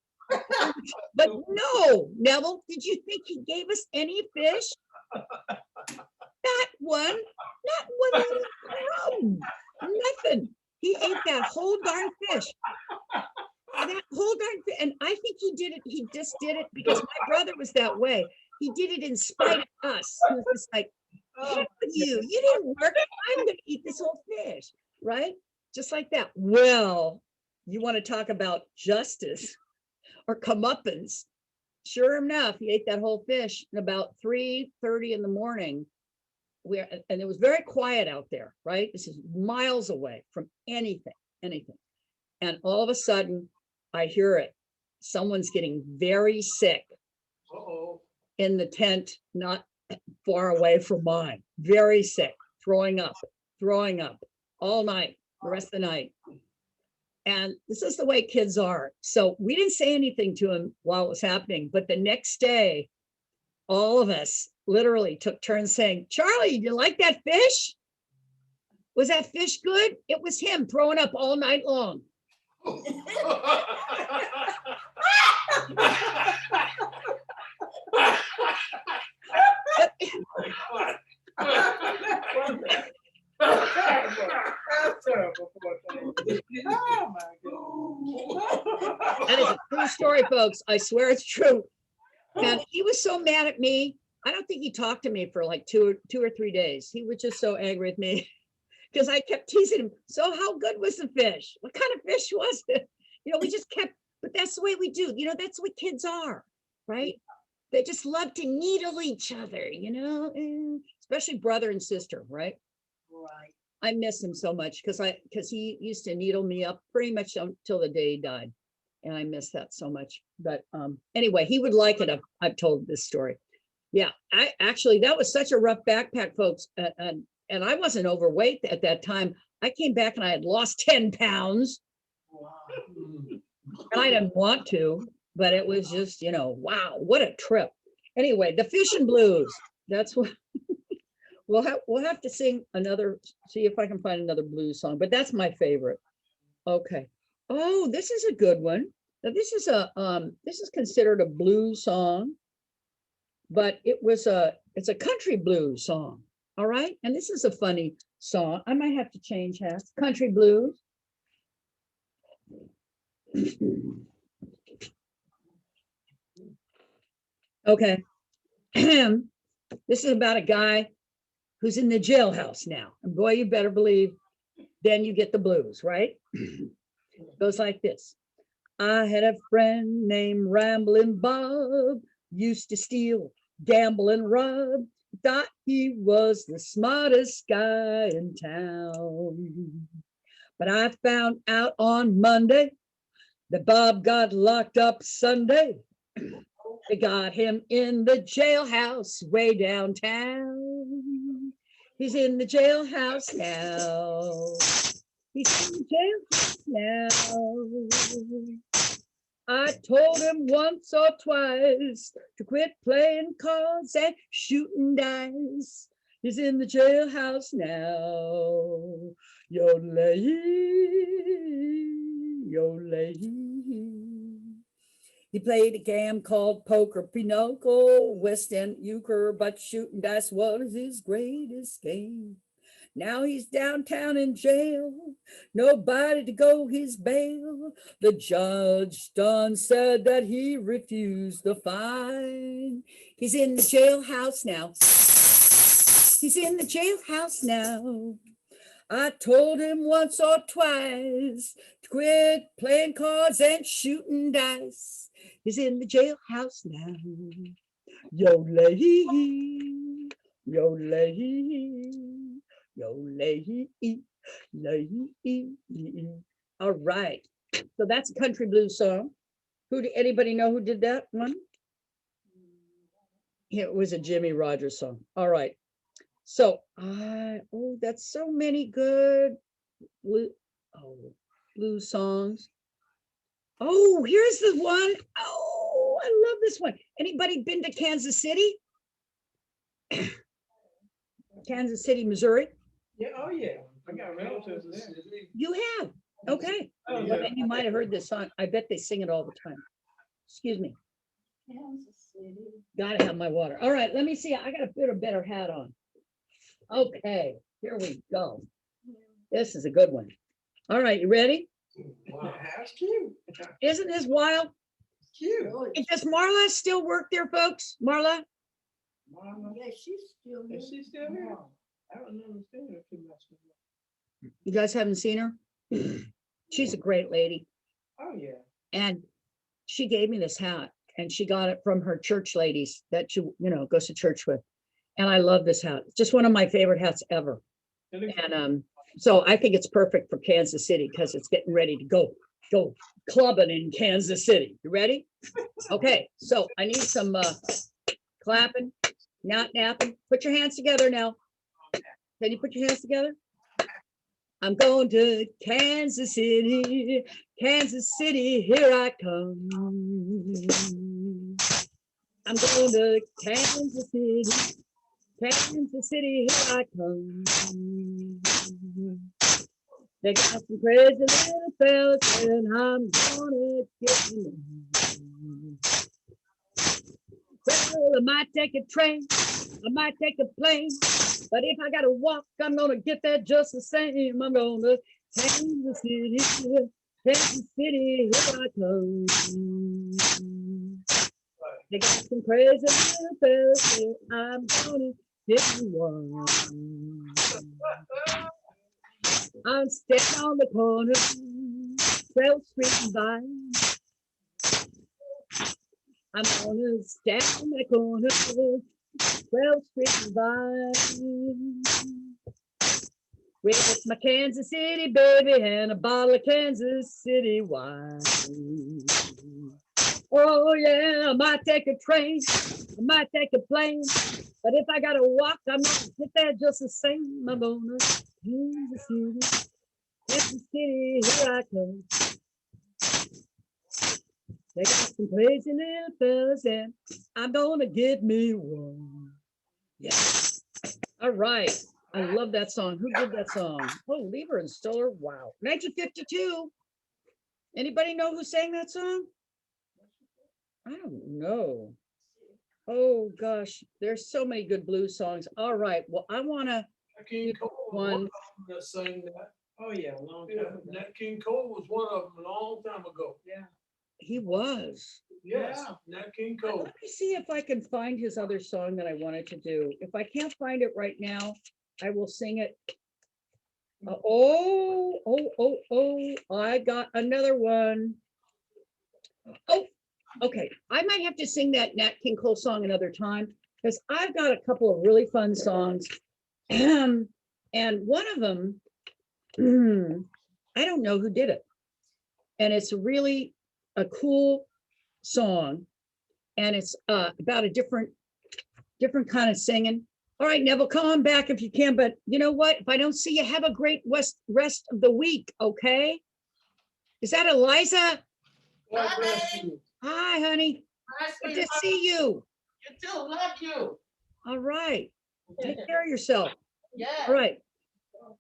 But no, Neville, did you think he gave us any fish? Not one little crumb, nothing. He ate that whole darn fish. That whole darn fish. And I think he just did it because my brother was that way. He did it in spite of us. He was just like, heck with you didn't work. I'm gonna eat this whole fish, right? Just like that. Well, you want to talk about justice or comeuppance. Sure enough, he ate that whole fish and about 3:30 in the morning. And it was very quiet out there, right? This is miles away from anything. And all of a sudden, I hear it. Someone's getting very sick in the tent, not far away from mine. Very sick, throwing up all night, the rest of the night. And this is the way kids are. So we didn't say anything to him while it was happening. But the next day, all of us literally took turns saying, Charlie, you like that fish? Was that fish good? It was him throwing up all night long. That is a true story, folks. I swear it's true. And he was so mad at me. I don't think he talked to me for like two or 3 days. He was just so angry at me because I kept teasing him. So how good was the fish? What kind of fish was it? We just kept, but that's the way we do. That's what kids are, right? They just love to needle each other, especially brother and sister, right? Right. I miss him so much because he used to needle me up pretty much until the day he died. And I miss that so much. But anyway, he would like it. I've told this story. Yeah, that was such a rough backpack, folks. And I wasn't overweight at that time. I came back and I had lost 10 pounds. Wow. And I didn't want to, but it was just, wow, what a trip. Anyway, the fishing blues. That's what we'll have to sing another, see if I can find another blues song, but that's my favorite. Okay. Oh, this is a good one. Now this is considered a blues song, but it's a country blues song. All right. And this is a funny song. I might have to change hats. Country blues. Okay. This is about a guy who's in the jailhouse now. And boy, you better believe then you get the blues, right? Goes like this. I had a friend named Ramblin' Bob, used to steal, gamble, and rob. Thought he was the smartest guy in town. But I found out on Monday that Bob got locked up Sunday. They got him in the jailhouse way downtown. He's in the jailhouse now. He's in the jailhouse now. I told him once or twice to quit playing cards and shooting dice. He's in the jailhouse now. Yodelay, yodelay. He played a game called poker, pinochle, West End euchre, but shooting dice was his greatest game. Now he's downtown in jail, nobody to go his bail. The judge done said that he refused the fine. He's in the jailhouse now. He's in the jailhouse now. I told him once or twice to quit playing cards and shooting dice. He's in the jailhouse now. Yo lay, yo lay, yo lay, lay. All right. So that's a country blues song. Anybody know who did that one? It was a Jimmy Rogers song. All right. So oh, that's so many good blues songs. Oh, here's the one. Oh, I love this one. Anybody been to Kansas City? Kansas City, Missouri? Yeah, oh yeah, I got relatives there. You have? Okay. Oh, Well, yeah. then you might have heard this song. I bet they sing it all the time. Excuse me. Kansas City. Gotta have my water. All right, let me see. I gotta put a better hat on. Okay, here we go. This is a good one. All right, you ready? Wow, that's cute. Isn't this wild? Cute. Does Marla still work there, folks? Marla? Mama, Yeah, she's still here. is she still here? I don't understand her too much. You guys haven't seen her? She's a great lady. Oh, yeah. And she gave me this hat and she got it from her church ladies that she, goes to church with. And I love this hat. It's just one of my favorite hats ever. And so I think it's perfect for Kansas City because it's getting ready to go clubbing in Kansas City. You ready? Okay, so I need some clapping, not napping. Put your hands together now. Can you put your hands together? I'm going to Kansas City, here I come. I'm going to Kansas City, here I come. They got some crazy little fellas and I'm gonna get them. Well, I might take a train, I might take a plane, but if I gotta walk, I'm gonna get there just the same. I'm going to Kansas City, here I come. They got some crazy little fellas, and I'm gonna get you one. I'm standing on the corner, 12th Street and Vine. I'm gonna stand on the corner, 12th Street and Vine. With my Kansas City baby and a bottle of Kansas City wine. Oh yeah, I might take a train, I might take a plane, but if I gotta walk, I'm gonna get there just the same. I'm gonna Kansas City, here I come. They got some crazy little fellas and I'm gonna get me one. Yeah. All right. I love that song. Who did that song? Oh, Lieber and Stoller. Wow. 1952. Anybody know who sang that song? I don't know. Oh gosh, there's so many good blues songs. All right. Well, I want to Nat King Cole was One. one of them that sang that. Oh, yeah, a long Yeah, time ago. Nat King Cole was one of them a long time ago. Yeah. he was. Yes, Yeah. Nat King Cole. Let me see if I can find his other song that I wanted to do. If I can't find it right now, I will sing it. I got another one. Oh, okay. I might have to sing that Nat King Cole song another time because I've got a couple of really fun songs. And one of them, I don't know who did it. And it's really a cool song. And it's about a different kind of singing. All right, Neville, come on back if you can. But you know what? If I don't see you, have a great rest of the week, okay? Is that Eliza? God bless you. Hi, honey. Good to see you. You too, love you. All right. Take care of yourself. Yeah. All right.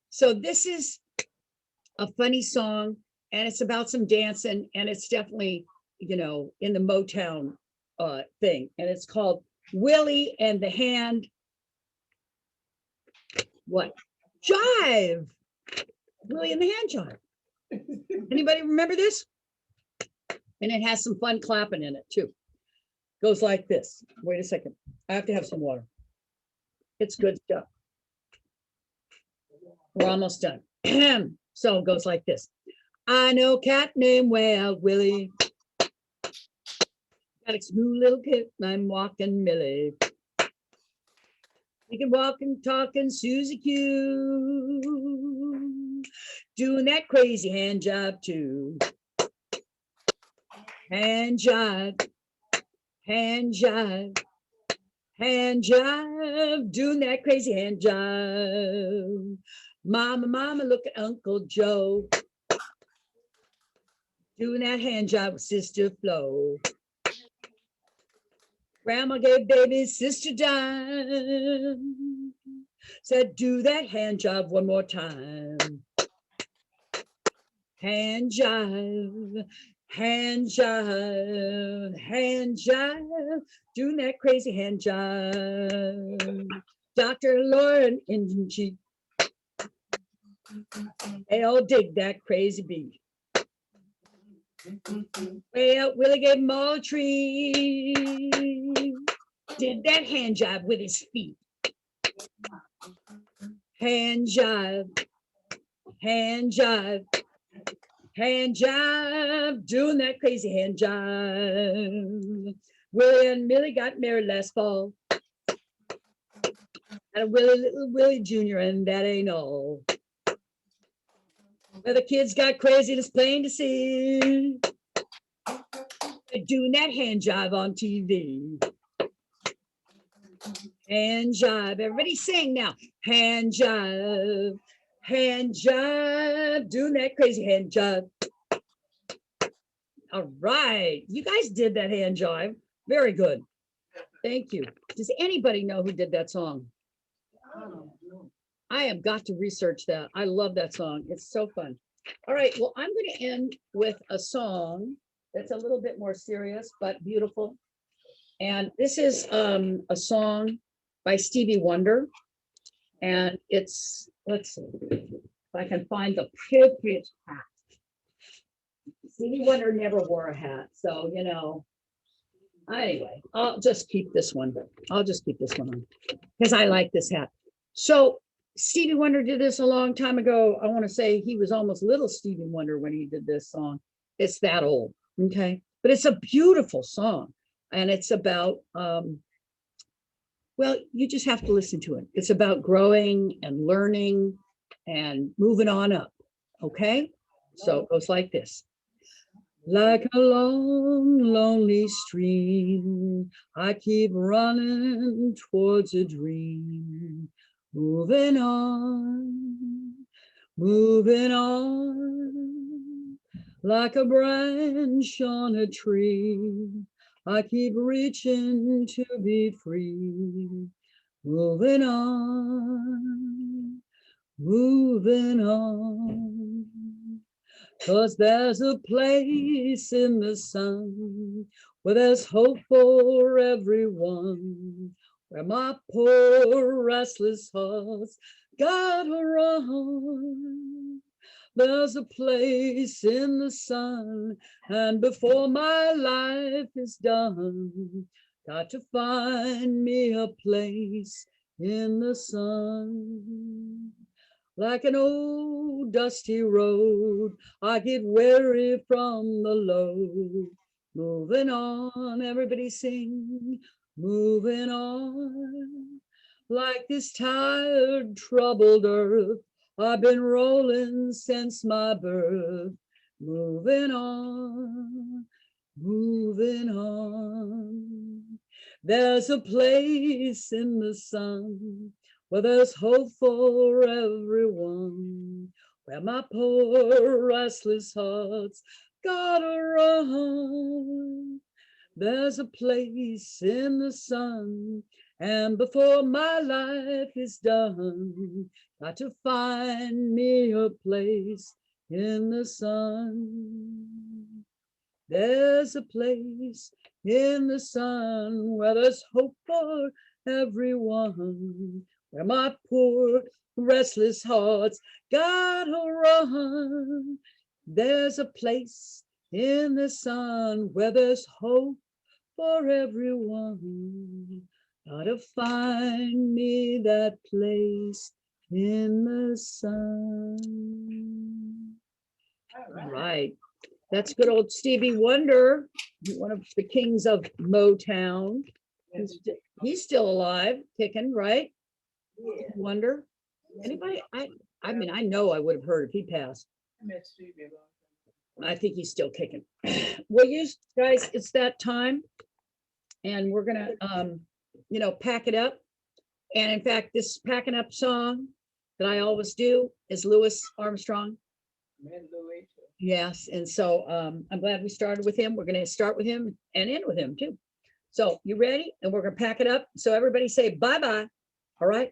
So this is a funny song, and it's about some dancing, and it's definitely you know, in the Motown thing, and it's called Willie and the Hand. What? Jive. Willie and the Hand Jive. Anybody remember this? And it has some fun clapping in it too. Goes like this. Wait a second. I have to have some water. It's good stuff. We're almost done. So it goes like this. I know a cat named Wild Willie. Got a smooth little kid, I'm walking Millie. We can walk and talk and Susie Q. Doing that crazy hand job too. Hand jive, hand jive, hand jive, doing that crazy hand jive. Mama, mama, look at Uncle Joe. Doing that hand jive with Sister Flo. Grandma gave baby sister dime. Said, do that hand jive one more time. Hand jive, hand jive, hand jive, doing that crazy hand jive. Dr. Lauren Indian Chief, they all dig that crazy beat. Way out Willie gave him all a treat. Did that hand jive with his feet. Hand jive, hand jive, hand jive, doing that crazy hand jive. Willie and Millie got married last fall. And a little Willie Jr., and that ain't all. Well, the kids got crazy, it's plain to see. They're doing that hand jive on TV. Hand jive, everybody sing now. Hand jive, doing that crazy hand jive. All right, you guys did that hand jive. Very good. Thank you. Does anybody know who did that song? I have got to research that. I love that song. It's so fun. All right, well, I'm going to end with a song that's a little bit more serious, but beautiful. And this is a song by Stevie Wonder. And it's, let's see if I can find the appropriate hat. Stevie Wonder never wore a hat. So, you know, anyway, I'll just keep this one. I'll just keep this one on because I like this hat. So Stevie Wonder did this a long time ago. I want to say he was almost little Stevie Wonder when he did this song. It's that old, okay? But it's a beautiful song. And it's about, well, you just have to listen to it. It's about growing and learning and moving on up, okay? So it goes like this. Like a long, lonely stream, I keep running towards a dream. Moving on, like a branch on a tree. I keep reaching to be free. Moving on, 'cause there's a place in the sun where there's hope for everyone. Where my poor restless heart's gotta run. There's a place in the sun, and before my life is done, got to find me a place in the sun. Like an old dusty road, I get weary from the load. Moving on, everybody sing. Moving on, like this tired, troubled earth, I've been rolling since my birth. Moving on, there's a place in the sun where there's hope for everyone. Where my poor restless heart's gotta run. There's a place in the sun, and before my life is done, got to find me a place in the sun. There's a place in the sun where there's hope for everyone, where my poor restless heart's gotta run. There's a place in the sun where there's hope for everyone. Gotta find me that place in the sun. All right. That's good old Stevie Wonder, one of the kings of Motown. He's still alive, kicking, right? Wonder. Anybody? I mean, I know I would have heard if he passed. I met Stevie a long I think he's still kicking. Well, you guys, it's that time. And we're gonna pack it up. And in fact, this packing up song that I always do is Louis Armstrong. time. Met Louis too. Yes, and so I'm glad we started with him. We're gonna start with him and end with him too. So you ready? And we're gonna pack it up. So everybody say bye-bye. All right?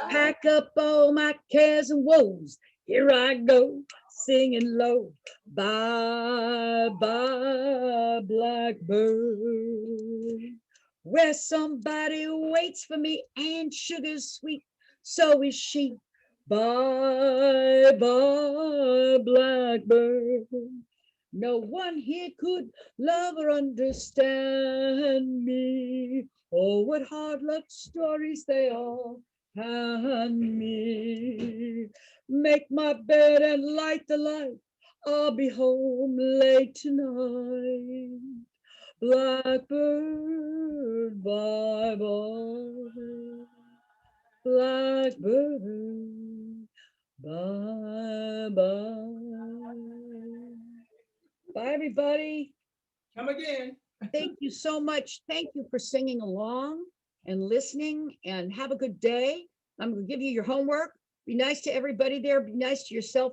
Pack up all my cares and woes. Here I go, singing low. Bye, bye, blackbird. Where somebody waits for me and sugar's sweet, so is she. Bye, bye, blackbird. No one here could love or understand me. Oh, what hard luck stories they all hand me. Make my bed and light the light. I'll be home late tonight. Blackbird, bye bye. Blackbird, bye bye. Bye, everybody. Come again. Thank you so much. Thank you for singing along and listening, and have a good day. I'm going to give you your homework. Be nice to everybody there. Be nice to yourself